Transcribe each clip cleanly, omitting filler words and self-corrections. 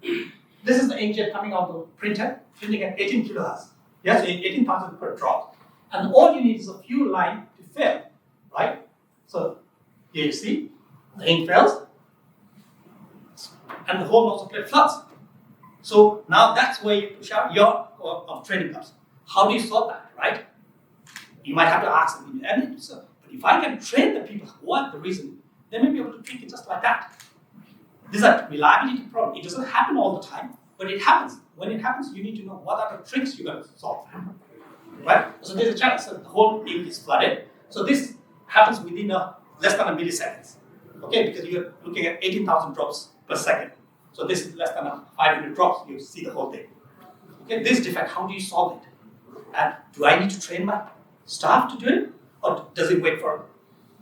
This is the inkjet coming out of the printer, printing at 18 kilohertz. Yes, 18,000 per drop. And all you need is a few lines to fill, right? So here you see, the ink fills, and the whole nozzle plate floods. So now that's where you push out your training cups. How do you solve that, right? You might have to ask them, but if I can train the people what the reason, they may be able to treat it just like that. This is a reliability problem. It doesn't happen all the time, but it happens. When it happens, you need to know what are the tricks you're going to solve, right? So there's a chance that the whole ink is flooded. So this happens within less than a millisecond, okay? Because you're looking at 18,000 drops per second. So this is less than 500 drops. You see the whole thing. Okay, this defect, how do you solve it? And do I need to train my staff to do it, or does it wait for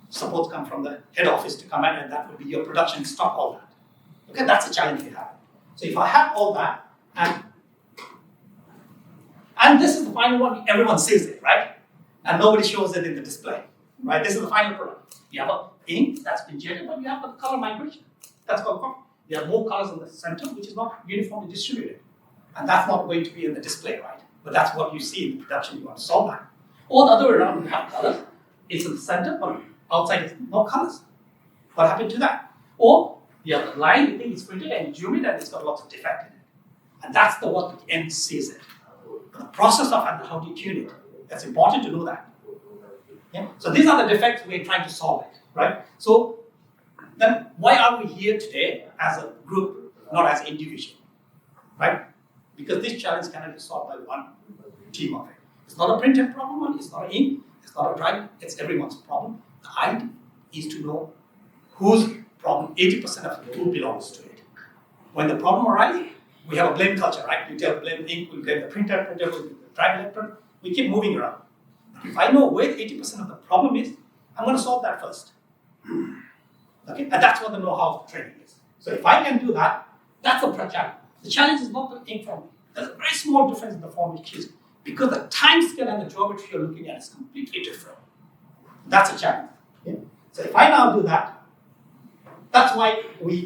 support come from the head office to come in, and that will be your production stock all that? Okay, that's the challenge we have. So if I have all that, and this is the final one, everyone sees it, right? And nobody shows it in the display, right? This is the final product. You have an ink that's been generated, but you have a color migration. That's called color. You have more colors in the center, which is not uniformly distributed. And that's not going to be in the display, right? But that's what you see in the production. You want to solve that. Or the other way around, you have colors. It's in the center, but outside is no colors. What happened to that? Or you have a line, you think it's printed, and you zoom it, and it's got lots of defect in it. And that's the what the end sees it. But the process of how do you tune it? That's important to know that. Yeah? So these are the defects we're trying to solve it, right? So then why are we here today as a group, not as an individual, right? Because this challenge cannot be solved by one team of it. It's not a printed problem, it's not ink, it's not a drive, it's everyone's problem. The idea is to know whose problem 80% of the tool belongs to it. When the problem arises, we have a blame culture, right? We tell blame ink, we blame the printer will blame the drive electron. We keep moving around. If I know where 80% of the problem is, I'm going to solve that first. Okay? And that's what the know-how of training is. So if I can do that, that's a challenge. The challenge is not the ink form. There's a very small difference in the form which is because the time scale and the geometry you're looking at is completely different. That's a challenge. Okay? So if I now do that, that's why we